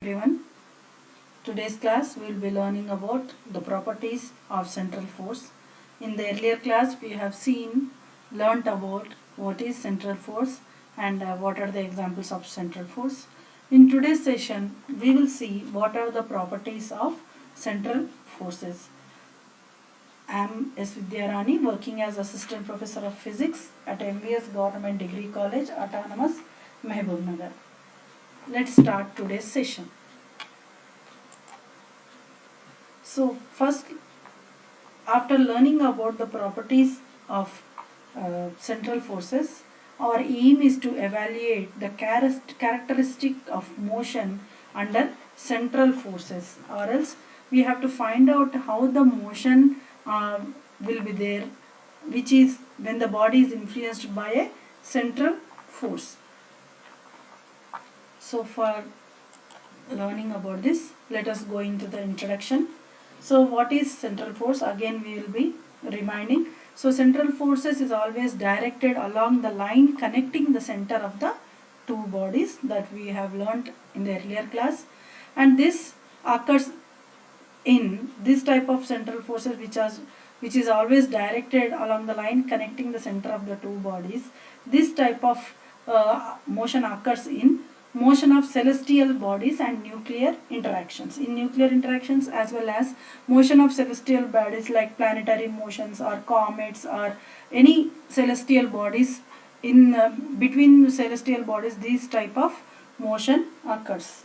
Everyone, today's class we will be learning about the properties of central force. In the earlier class we have learnt about what is central force and what are the examples of central force. In today's session we will see what are the properties of central forces. I am S. Vidyarani, working as Assistant Professor of Physics at MVS Government Degree College, Autonomous, Mehboob. Let's start today's session. So first, after learning about the properties of central forces, our aim is to evaluate the characteristic of motion under central forces, or else we have to find out how the motion will be there, which is when the body is influenced by a central force. So for learning about this, let us go into the introduction. So what is central force? Again we will be reminding. So central forces is always directed along the line connecting the center of the two bodies that we have learnt in the earlier class, and this occurs in this type of central forces which is always directed along the line connecting the center of the two bodies. This type of motion occurs in motion of celestial bodies and nuclear interactions. In nuclear interactions, as well as motion of celestial bodies like planetary motions or comets or any celestial bodies, in between celestial bodies this type of motion occurs.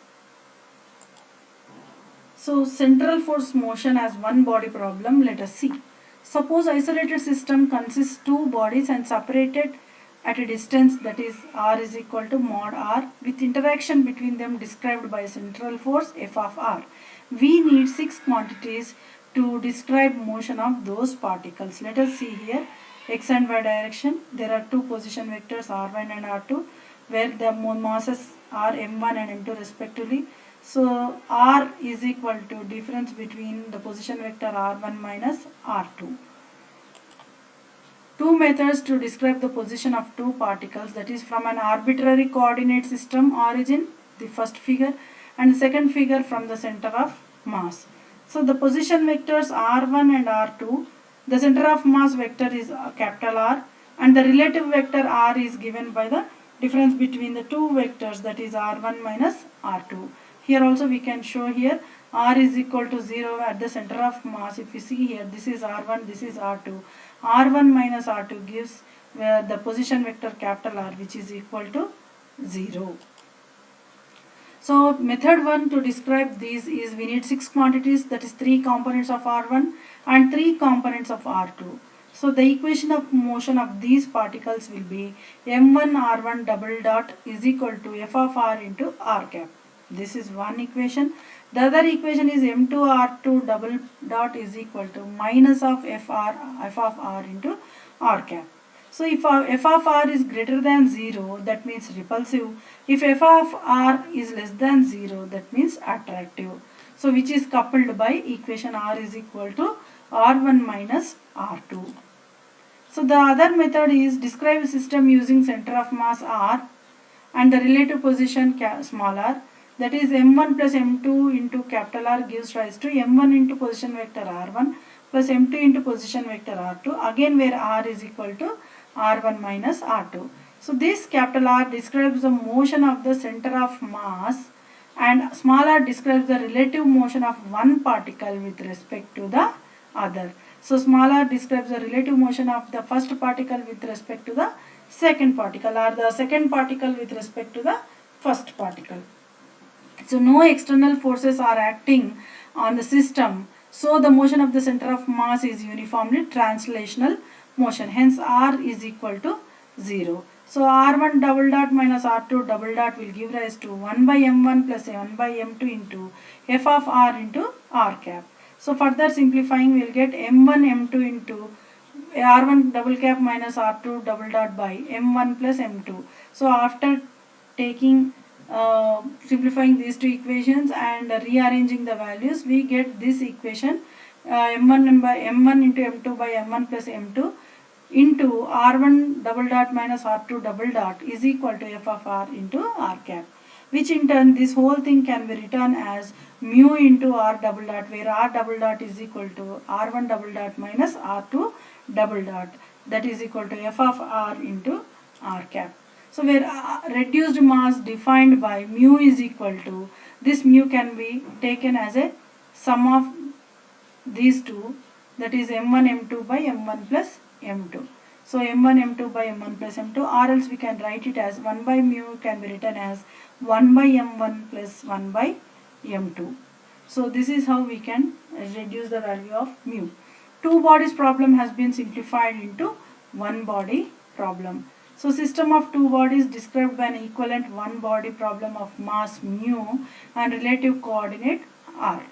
So central force motion as one body problem, let us see. Suppose isolated system consists two bodies and separated at a distance, that is r is equal to mod r, with interaction between them described by central force f of r. We need 6 quantities to describe motion of those particles. Let us see here, x and y direction. There are two position vectors r1 and r2 where the masses are m1 and m2 respectively. So r is equal to difference between the position vector r1 minus r2. Two methods to describe the position of two particles, that is from an arbitrary coordinate system origin, the first figure, and the second figure from the center of mass. So the position vectors r1 and r2, the center of mass vector is capital R, and the relative vector r is given by the difference between the two vectors, that is r1 minus r2. Here also we can show here r is equal to 0 at the center of mass. If you see here, this is r1, this is r2. r1 minus r2 gives the position vector capital R, which is equal to 0. So method 1 to describe these is we need 6 quantities, that is 3 components of r1 and 3 components of r2. So the equation of motion of these particles will be m1 r1 double dot is equal to f of r into r cap. This is one equation. The other equation is m2 r2 double dot is equal to minus of f of r into r cap. So if f of r is greater than 0, that means repulsive. If f of r is less than 0, that means attractive. So which is coupled by equation r is equal to r1 minus r2. So the other method is describe a system using center of mass r and the relative position small r. That is m1 plus m2 into capital R gives rise to m1 into position vector r1 plus m2 into position vector r2, again where r is equal to r1 minus r2. So this capital R describes the motion of the center of mass and small r describes the relative motion of one particle with respect to the other. So small r describes the relative motion of the first particle with respect to the second particle, or the second particle with respect to the first particle. So no external forces are acting on the system, so the motion of the center of mass is uniformly translational motion, hence r is equal to 0. So r1 double dot minus r2 double dot will give rise to 1 by m1 plus 1 by m2 into f of r into r cap. So further simplifying, we will get m1 m2 into r1 double cap minus r2 double dot by m1 plus m2. So after taking simplifying these two equations and rearranging the values, we get this equation m1 by m1 into m2 by m1 plus m2 into r1 double dot minus r2 double dot is equal to f of r into r cap. which in turn this whole thing can be written as mu into r double dot, where r double dot is equal to r1 double dot minus r2 double dot, that is equal to f of r into r cap. So where reduced mass defined by mu is equal to, this mu can be taken as a sum of these two, that is m1 m2 by m1 plus m2. So m1 m2 by m1 plus m2, or else we can write it as 1 by mu can be written as 1 by m1 plus 1 by m2. So this is how we can reduce the value of mu. Two bodies problem has been simplified into one body problem. So system of two bodies described by an equivalent one body problem of mass mu and relative coordinate r.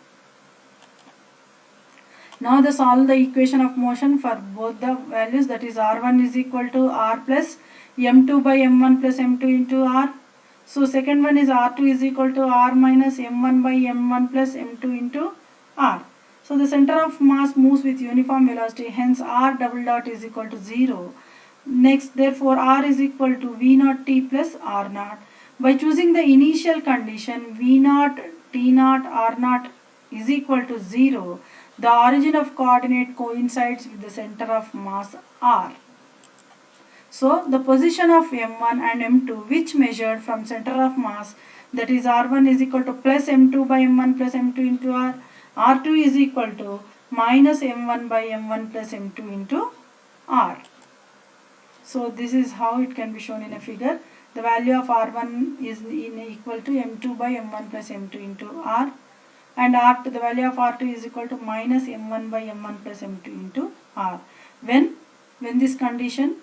Now solve the equation of motion for both the values, that is r1 is equal to r plus m2 by m1 plus m2 into r. So second one is r2 is equal to r minus m1 by m1 plus m2 into r. So the center of mass moves with uniform velocity, hence r double dot is equal to 0. Next, therefore r is equal to v naught t plus r naught. By choosing the initial condition v naught t naught r naught is equal to 0, the origin of coordinate coincides with the center of mass r. So the position of m1 and m2 which measured from center of mass, that is r1 is equal to plus m2 by m1 plus m2 into r, r2 is equal to minus m1 by m1 plus m2 into r. So this is how it can be shown in a figure. The value of r1 is equal to m2 by m1 plus m2 into r, and r2, the value of r2 is equal to minus m1 by m1 plus m2 into r. When this condition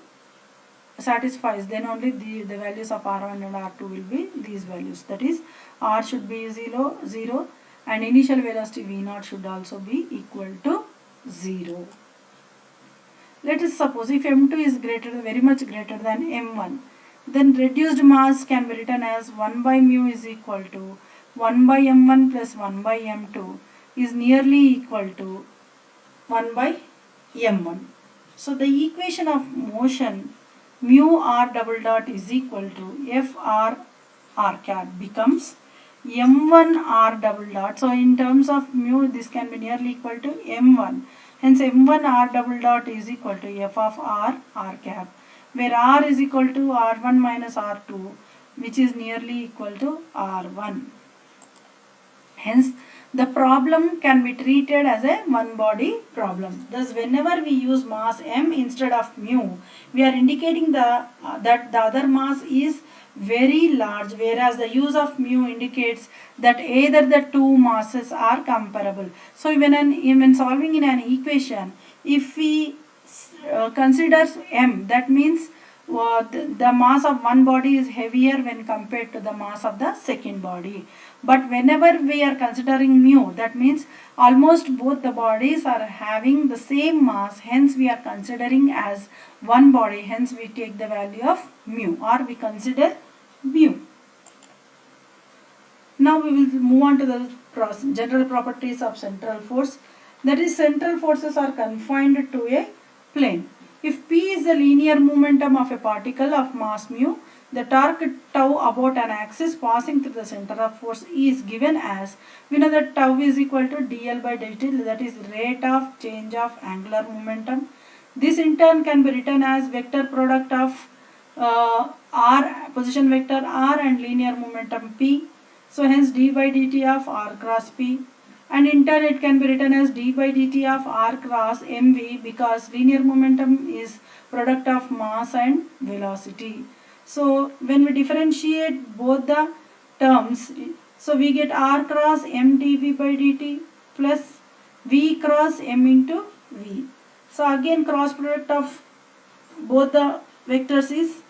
satisfies, then only the values of r1 and r2 will be these values, that is r should be 0 and initial velocity v0 should also be equal to 0. Let us suppose if m2 is very much greater than m1, then reduced mass can be written as 1 by mu is equal to 1 by m1 plus 1 by m2 is nearly equal to 1 by m1. So the equation of motion mu r double dot is equal to f r r cap becomes m1 r double dot. So in terms of mu, this can be nearly equal to m1. Hence m1 r double dot is equal to f of r r cap, where r is equal to r1 minus r2, which is nearly equal to r1. Hence the problem can be treated as a one body problem. Thus whenever we use mass m instead of mu, we are indicating that the other mass is very large, whereas the use of mu indicates that either the two masses are comparable. So when solving in an equation, if we consider m, that means the mass of one body is heavier when compared to the mass of the second body. But whenever we are considering mu, that means almost both the bodies are having the same mass, hence we are considering as one body, hence we take the value of mu, or we consider mu. Now we will move on to the general properties of central force. That is, central forces are confined to a plane. If P is the linear momentum of a particle of mass mu, the torque tau about an axis passing through the center of force is given as, we know that tau is equal to dl by dt, that is rate of change of angular momentum. This in turn can be written as vector product of r, position vector r, and linear momentum p. So hence d by dt of r cross p, and in turn it can be written as d by dt of r cross mv, because linear momentum is product of mass and velocity. So when we differentiate both the terms, so we get r cross m dv by dt plus v cross m into v. So again cross product of both the vectors is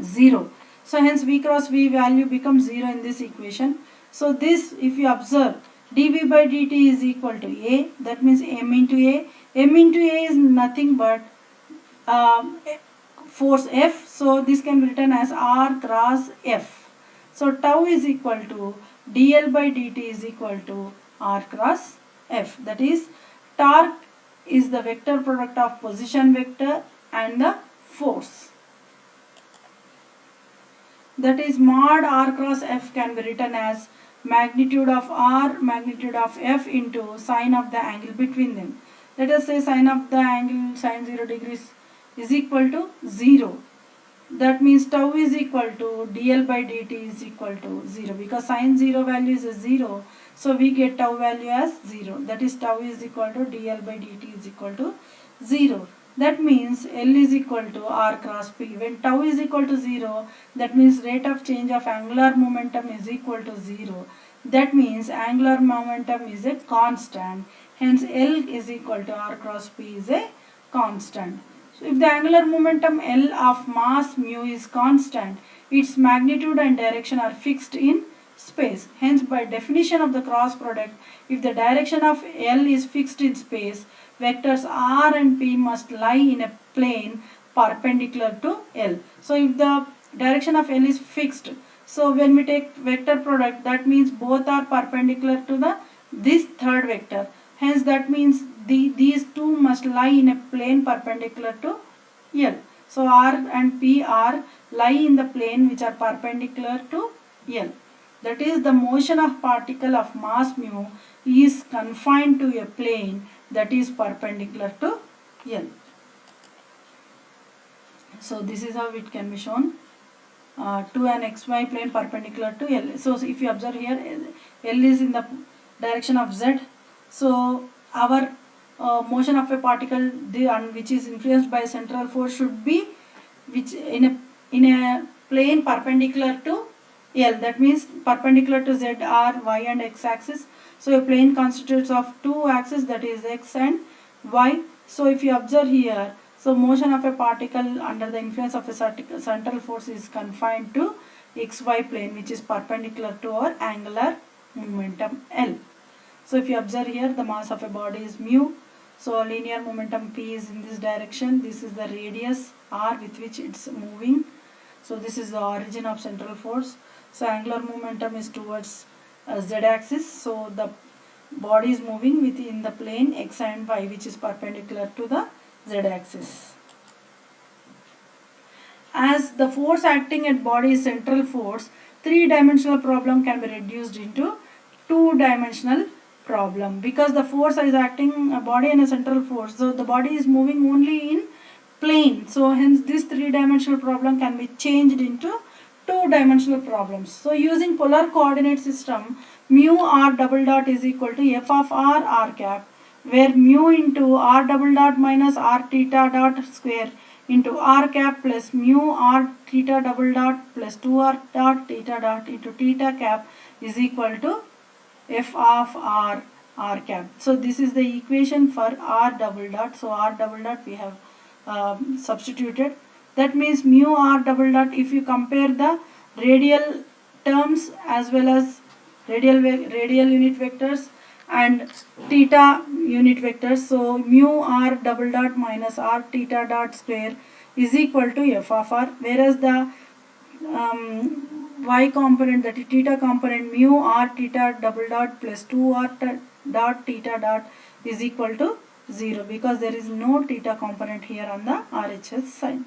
0. So hence v cross v value becomes 0 in this equation. So this, if you observe, dv by dt is equal to a, that means m into a. M into a is nothing but force F, so this can be written as r cross F. So tau is equal to dl by dt is equal to r cross F, that is torque is the vector product of position vector and the force. that is mod r cross f can be written as magnitude of r magnitude of f into sine of the angle between them. Let us say sine of the angle sine 0 degrees is equal to 0. That means tau is equal to dl by dt is equal to 0, because sine 0 value is a 0, so we get tau value as 0. That is tau is equal to dl by dt is equal to 0. That means L is equal to r cross p. When tau is equal to 0, that means rate of change of angular momentum is equal to 0. That means angular momentum is a constant. Hence L is equal to r cross p is a constant. So if the angular momentum L of mass mu is constant, its magnitude and direction are fixed in space. Hence, by definition of the cross product, if the direction of L is fixed in space, vectors r and p must lie in a plane perpendicular to L. So if the direction of L is fixed, so when we take vector product, that means both are perpendicular to this third vector. Hence that means these two must lie in a plane perpendicular to L. So r and p are lie in the plane which are perpendicular to L. That is, the motion of particle of mass mu is confined to a plane that is perpendicular to L. So this is how it can be shown, to an xy plane perpendicular to L. So if you observe here, L is in the direction of z. So our motion of a particle which is influenced by central force should be which in a plane perpendicular to L. That means perpendicular to z, r, y and x axis. So a plane constitutes of two axes, that is x and y. So if you observe here, so motion of a particle under the influence of a central force is confined to xy plane, which is perpendicular to our angular momentum L. So if you observe here, the mass of a body is mu. So linear momentum p is in this direction. This is the radius r with which it's moving. So this is the origin of central force. So angular momentum is towards z axis. So the body is moving within the plane x and y, which is perpendicular to the z axis. As the force acting at body is central force, three-dimensional problem can be reduced into two-dimensional problem, because the force is acting a body and a central force, so the body is moving only in plane. So hence this three-dimensional problem can be changed into two-dimensional problems. So using polar coordinate system, mu r double dot is equal to f of r cap, where mu into r double dot minus r theta dot square into r cap plus mu r theta double dot plus 2r dot theta dot into theta cap is equal to f of r cap. So this is the equation for r double dot. So r double dot we have substituted. That means mu r double dot, if you compare the radial terms as well as radial unit vectors and theta unit vectors, so mu r double dot minus r theta dot square is equal to f of r, whereas the y component, that is theta component, mu r theta double dot plus 2r dot theta dot is equal to 0, because there is no theta component here on the RHS side.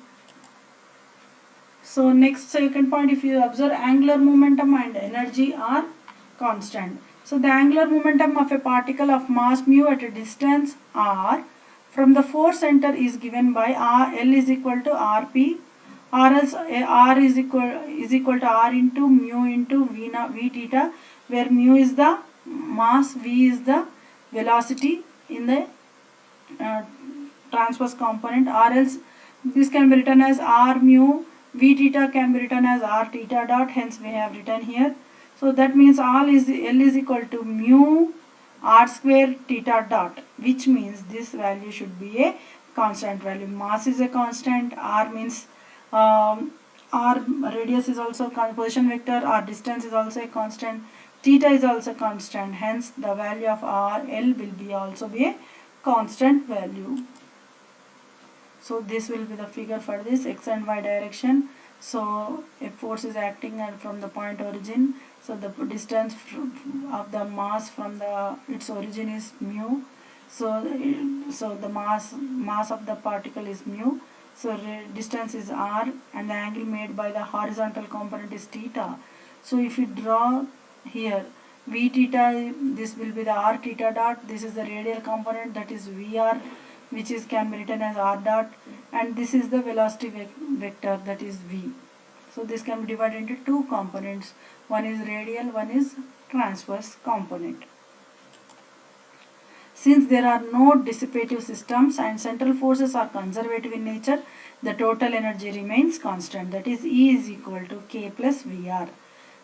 So next, second point, if you observe, angular momentum and energy are constant. So the angular momentum of a particle of mass mu at a distance r from the force center is given by L is equal to rp, or else r is equal to r into mu into v theta, where mu is the mass, v is the velocity in the transverse component, or else this can be written as r mu, v theta can be written as r theta dot, hence we have written here. So that means L is equal to mu r square theta dot, which means this value should be a constant value. Mass is a constant, r means r radius is also position vector, r distance is also a constant, theta is also constant, hence the value of r L will be also be a constant value. So this will be the figure for this x and y direction. So a force is acting from the point origin, so the distance of the mass from its origin is mu. So the mass of the particle is mu. So distance is r and the angle made by the horizontal component is theta. So if you draw here v theta, this will be the r theta dot. This is the radial component, that is vr, which is can be written as r dot, and this is the velocity vector, that is v. So this can be divided into two components. One is radial, one is transverse component. Since there are no dissipative systems and central forces are conservative in nature, the total energy remains constant, that is E is equal to K plus VR.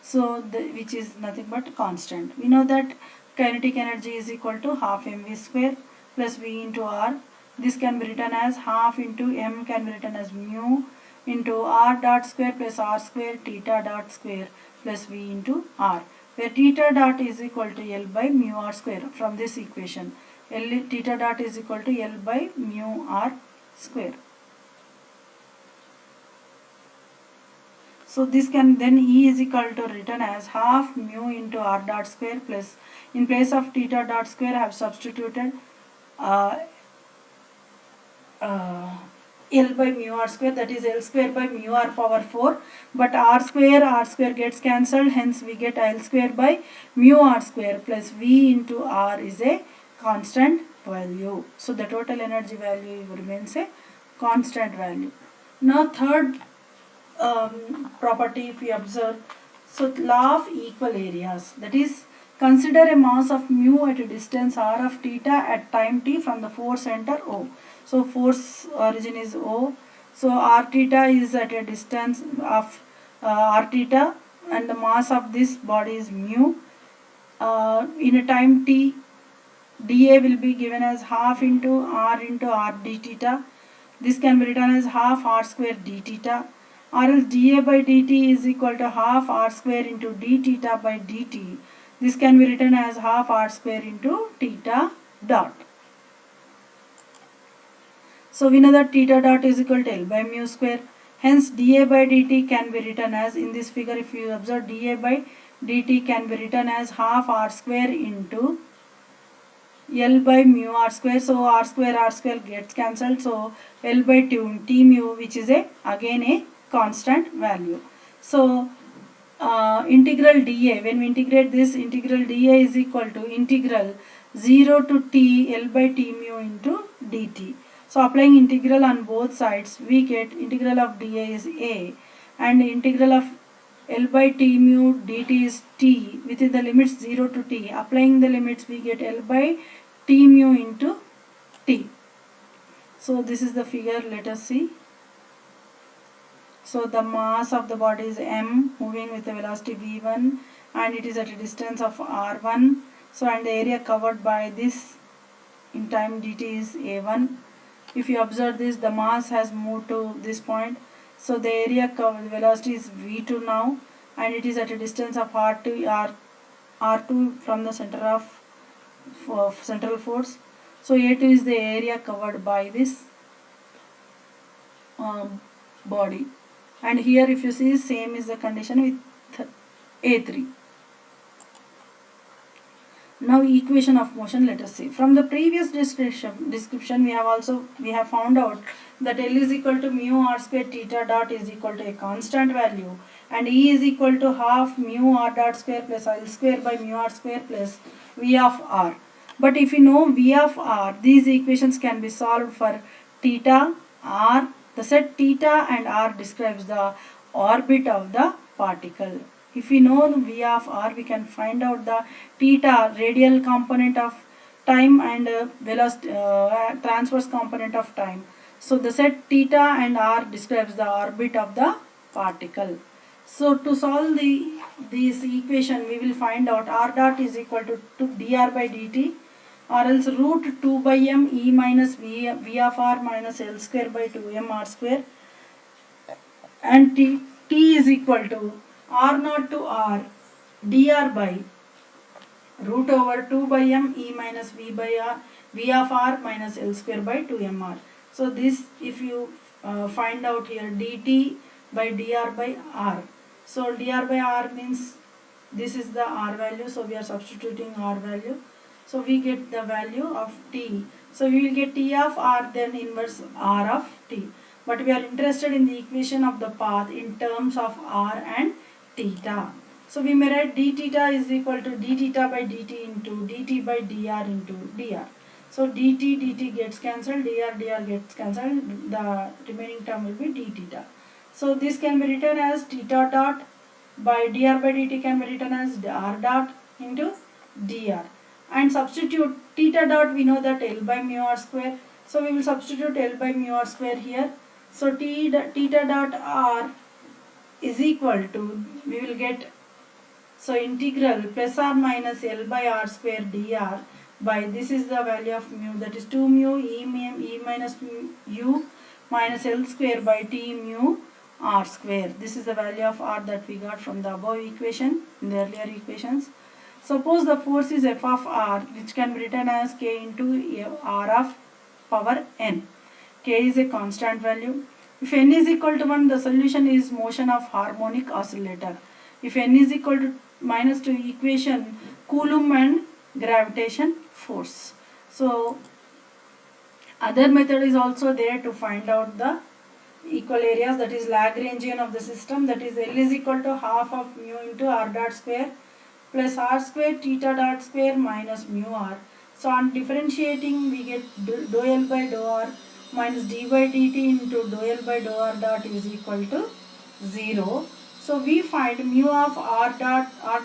So which is nothing but constant. We know that kinetic energy is equal to half mv square plus v into r. This can be written as half into m can be written as mu into r dot square plus r square theta dot square plus v into r, where theta dot is equal to L by mu r square. From this equation, theta dot is equal to L by mu r square. So this can then E is equal to written as half mu into r dot square plus, in place of theta dot square I have substituted L by mu r square, that is L square by mu r power 4, but r square gets cancelled, hence we get L square by mu r square plus v into r is a constant value. So the total energy value remains a constant value. Now third property, if we observe, so law of equal areas, that is consider a mass of mu at a distance r of theta at time t from the force center O. So force origin is O, so r theta is at a distance of r theta and the mass of this body is mu. In a time t, dA will be given as half into r d theta. This can be written as half r square d theta, or else dA by dt is equal to half r square into d theta by dt. This can be written as half r square into theta dot. So we know that theta dot is equal to L by mu square. Hence dA by dt can be written as, in this figure if you observe, dA by dt can be written as half r square into L by mu r square. So r square gets cancelled. So L by t mu, which is again a constant value. So integral dA, when we integrate this, integral dA is equal to integral 0 to t L by t mu into dt. So applying integral on both sides, we get integral of dA is a, and integral of L by t mu dt is t within the limits 0 to t. Applying the limits, we get L by t mu into t. So this is the figure, let us see. So the mass of the body is m, moving with the velocity v1, and it is at a distance of r1. So and the area covered by this in time dt is a1. If you observe this, the mass has moved to this point. So the area covered, the velocity is v2 now, and it is at a distance of r2 from the center of central force. So a2 is the area covered by this body. And here if you see, same is the condition with A3. Now equation of motion, let us see. From the previous description we have found out that L is equal to mu r square theta dot is equal to a constant value, and E is equal to half mu r dot square plus L square by mu r square plus V of r. But if you know V of r, these equations can be solved for theta, r. The set theta and r describes the orbit of the particle. If we know the V of r, we can find out the theta, radial component of time, and velocity, transverse component of time. So the set theta and r describes the orbit of the particle. So to solve this equation, we will find out r dot is equal to dr by dt, or else root 2 by m e minus v of r minus L square by 2m r square, and t is equal to r naught to r dr by root over 2 by m e minus v of r minus L square by 2m r. So this, if you find out here, dt by dr by r. So dr by r means this is the r value, so we are substituting r value. So we get the value of t. So we will get t of r, then inverse r of t. but we are interested in the equation of the path in terms of r and theta. So we may write d theta is equal to d theta by dt into dt by dr into dr. So dt gets cancelled, dr gets cancelled, the remaining term will be d theta. So this can be written as theta dot by dr by dt can be written as r dot into dr. And substitute theta dot, we know that L by mu r square. So we will substitute L by mu r square here. So theta dot r is equal to, we will get, so integral plus or minus L by r square dr by, this is the value of mu, that is 2 mu e minus u minus L square by t mu r square. This is the value of r that we got from the above equation, in the earlier equations. Suppose the force is f of r, which can be written as k into r of power n. K is a constant value. If n is equal to 1, the solution is motion of harmonic oscillator. If n is equal to minus 2, equation Coulomb and gravitation force. So other method is also there to find out the equal areas, that is Lagrangian of the system, that is L is equal to half of mu into r dot square plus r square theta dot square minus mu r. So on differentiating we get dou L by dou r minus d by dt into dou L by dou r dot is equal to 0. So we find mu of r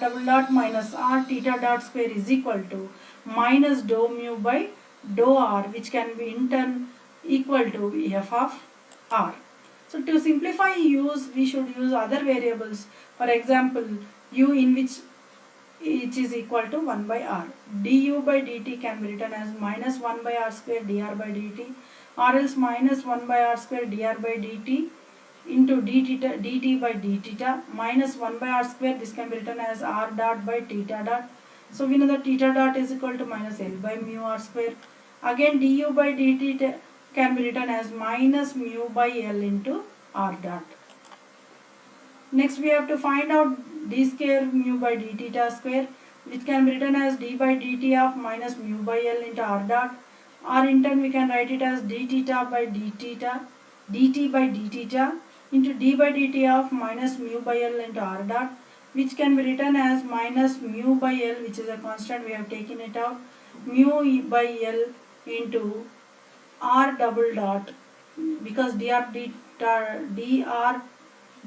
double dot minus r theta dot square is equal to minus dou mu by dou r, which can be in turn equal to f of r. So to simplify we should use other variables. For example, u in which is equal to 1 by r. Du by dt can be written as minus 1 by r square dr by dt, or else minus 1 by r square dr by dt into dt by d theta minus 1 by r square. This can be written as r dot by theta dot. So we know that theta dot is equal to minus L by mu r square. Again du by dt can be written as minus mu by L into r dot. Next we have to find out d square mu by d theta square, which can be written as d by dt of minus mu by L into r dot, or in turn we can write it as d theta by d theta, dt by d theta into d by dt of minus mu by L into r dot, which can be written as minus mu by L, which is a constant, we have taken it out, mu by L into r double dot, because dr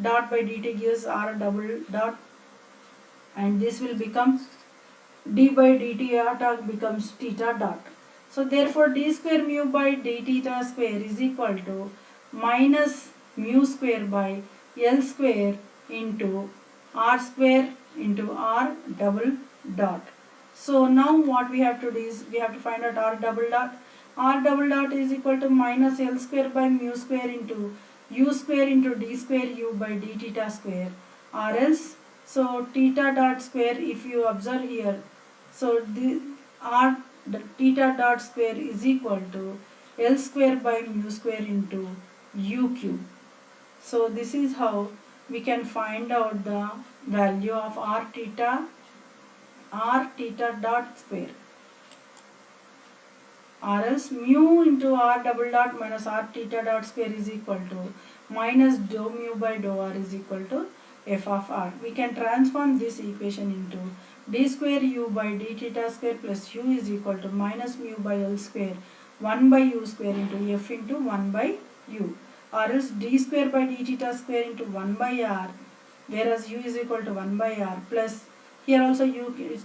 dot by dt gives r double dot, and this will become d by dt dot becomes theta dot. So therefore d square mu by d theta square is equal to minus mu square by L square into r square into r double dot. So now what we have to do is we have to find out r double dot. R double dot is equal to minus L square by mu square into u square into d square u by d theta square, or else, so theta dot square, if you observe here, so the r theta dot square is equal to L square by mu square into u cube. So this is how we can find out the value of r theta dot square, or else mu into r double dot minus r theta dot square is equal to minus dou mu by dou r is equal to f of r. We can transform this equation into d square u by d theta square plus u is equal to minus mu by L square 1 by u square into f into 1 by u, or else d square by d theta square into 1 by r, whereas u is equal to 1 by r, plus here also u is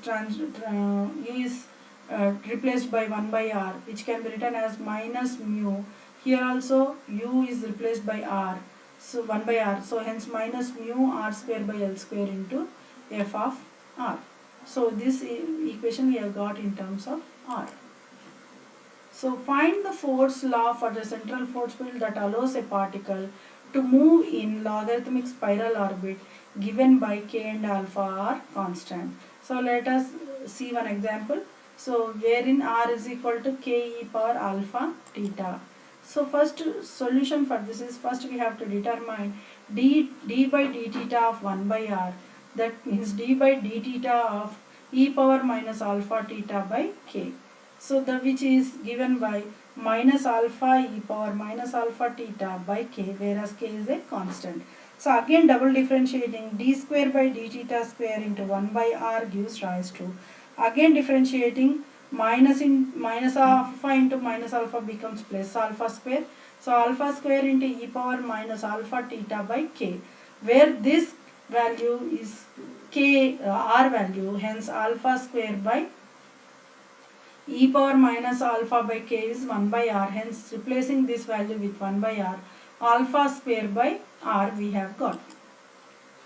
replaced by 1 by r, which can be written as minus mu. Here also u is replaced by r, so 1 by r, so hence minus mu r square by L square into f of r. So this equation we have got in terms of r. So find the force law for the central force field that allows a particle to move in logarithmic spiral orbit given by k and alpha are constant. So let us see one example. So wherein r is equal to k e power alpha theta. So first solution for this is, first we have to determine d by d theta of 1 by r. That means d by d theta of e power minus alpha theta by k. So the which is given by minus alpha e power minus alpha theta by k, whereas k is a constant. So again double differentiating, d square by d theta square into 1 by r gives rise to, again differentiating, minus alpha into minus alpha becomes plus alpha square. So alpha square into e power minus alpha theta by k, where this value is k, r value, hence alpha square by e power minus alpha by k is 1 by r, hence replacing this value with 1 by r, alpha square by r we have got.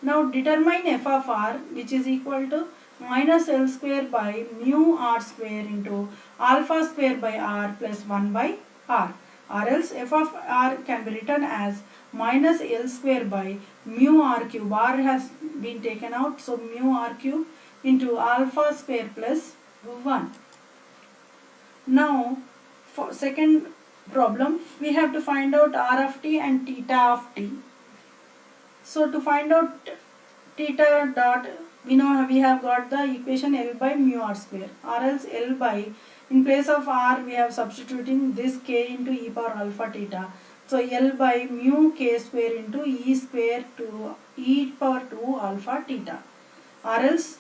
Now determine f of r, which is equal to minus l square by mu r square into alpha square by r plus 1 by r, or else f of r can be written as minus l square by mu r cube, r has been taken out, so mu r cube into alpha square plus 1. Now for second problem, we have to find out r of t and theta of t. So to find out theta dot, we know we have got the equation L by mu r square, or else L by, in place of r we have substituting this k into e power alpha theta, so L by mu k square into e square to e power 2 alpha theta, or else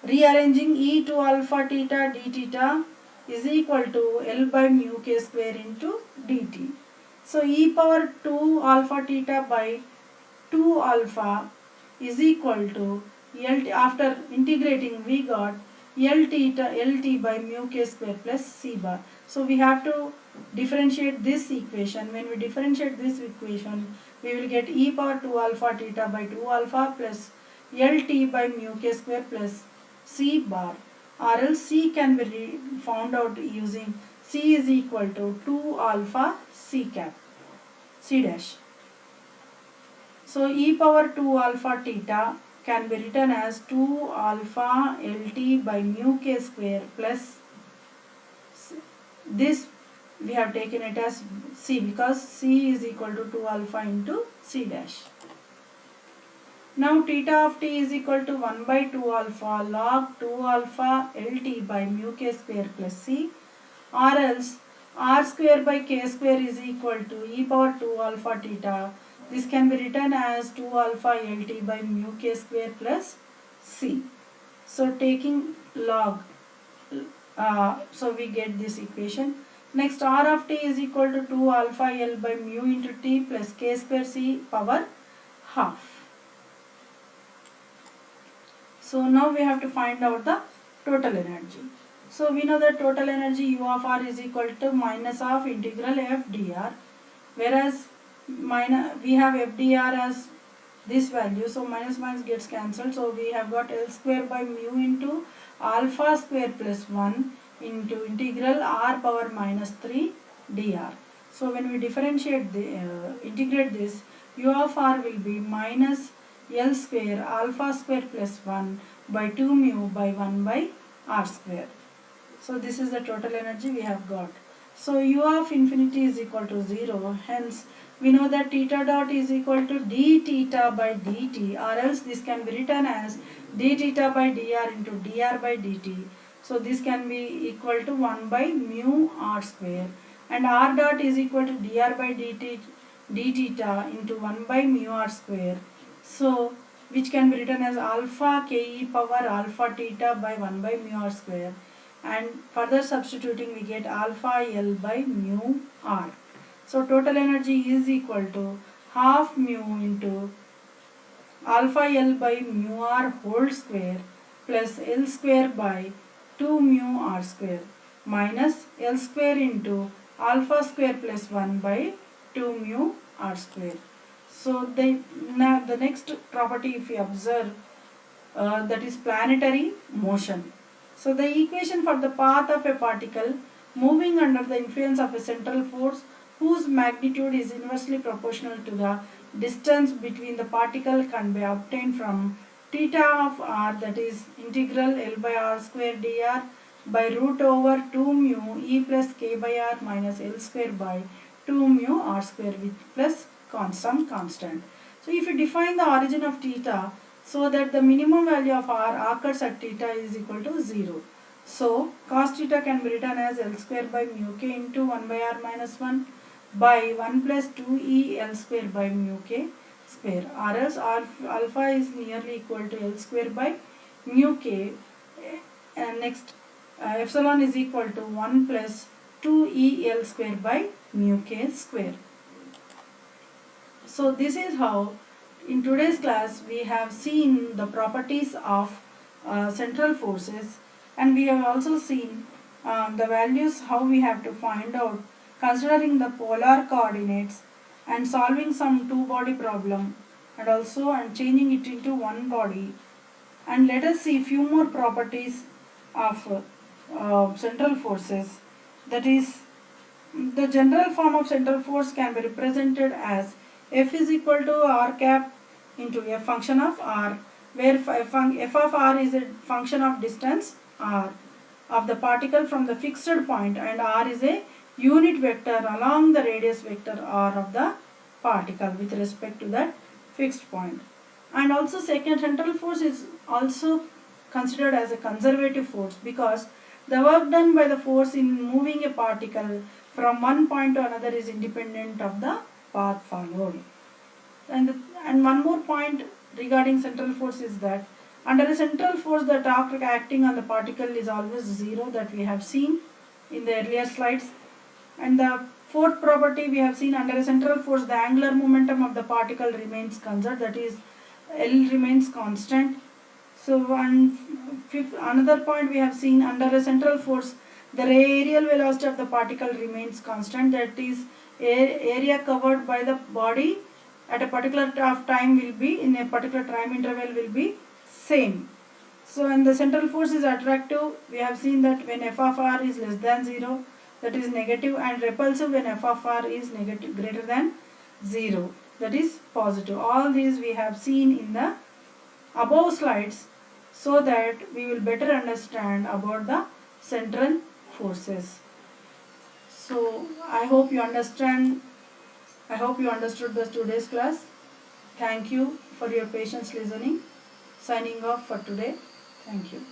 rearranging e to alpha theta d theta is equal to L by mu k square into dt. So e power 2 alpha theta by 2 alpha is equal to L, after integrating we got L theta LT by mu k square plus c bar. So we have to differentiate this equation. When we differentiate this equation, we will get e power 2 alpha theta by 2 alpha plus LT by mu k square plus c bar, or else c can be found out using c is equal to 2 alpha c cap, c dash. So e power 2 alpha theta can be written as 2 alpha LT by mu k square plus this we have taken it as c, because c is equal to 2 alpha into c dash. Now theta of t is equal to 1 by 2 alpha log 2 alpha LT by mu k square plus c, or else r square by k square is equal to e power 2 alpha theta. This can be written as 2 alpha LT by mu k square plus c. So taking log, so we get this equation. Next, r of t is equal to 2 alpha L by mu into t plus k square c power half. So now we have to find out the total energy. So we know that total energy U of r is equal to minus of integral f dr, whereas we have f dr as this value, so minus minus gets cancelled, so we have got L square by mu into alpha square plus 1 into integral r power minus 3 dr. So when we differentiate integrate this, U of r will be minus L square alpha square plus 1 by 2 mu by 1 by r square. So this is the total energy we have got. So U of infinity is equal to 0, hence we know that theta dot is equal to d theta by dt, or else this can be written as d theta by dr into dr by dt. So this can be equal to 1 by mu r square, and r dot is equal to dr by dt d theta into 1 by mu r square. So which can be written as alpha k e power alpha theta by 1 by mu r square, and further substituting we get alpha L by mu r. So total energy is equal to half mu into alpha L by mu r whole square plus L square by 2 mu r square minus L square into alpha square plus 1 by 2 mu r square. So the next property, if we observe, that is planetary motion. So the equation for the path of a particle moving under the influence of a central force whose magnitude is inversely proportional to the distance between the particle can be obtained from theta of r, that is integral L by r square dr by root over 2 mu e plus k by r minus L square by 2 mu r square with plus some constant. So if you define the origin of theta so that the minimum value of r occurs at theta is equal to 0. So cos theta can be written as L square by mu k into 1 by r minus 1 by 1 plus 2e L square by mu k square, or else alpha is nearly equal to L square by mu k, and next epsilon is equal to 1 plus 2e L square by mu k square. So this is how in today's class we have seen the properties of central forces, and we have also seen the values how we have to find out considering the polar coordinates and solving some two body problem, and also changing it into one body. And let us see few more properties of central forces. That is, the general form of central force can be represented as F is equal to r cap into a function of r, where f of r is a function of distance r of the particle from the fixed point, and r is a unit vector along the radius vector r of the particle with respect to that fixed point. And also second, central force is also considered as a conservative force because the work done by the force in moving a particle from one point to another is independent of the path followed. And one more point regarding central force is that under a central force the torque acting on the particle is always zero, that we have seen in the earlier slides. And the fourth property we have seen, under a central force the angular momentum of the particle remains conserved, that is L remains constant. So and another point we have seen, under a central force the aerial velocity of the particle remains constant, that is area covered by the body at a particular time will be, in a particular time interval will be same. So when the central force is attractive, we have seen that when f of r is less than 0, that is negative, and repulsive when f of r is negative greater than 0, that is positive. All these we have seen in the above slides so that we will better understand about the central forces. So I hope you understood the today's class. Thank you for your patience listening. Signing off for today. Thank you.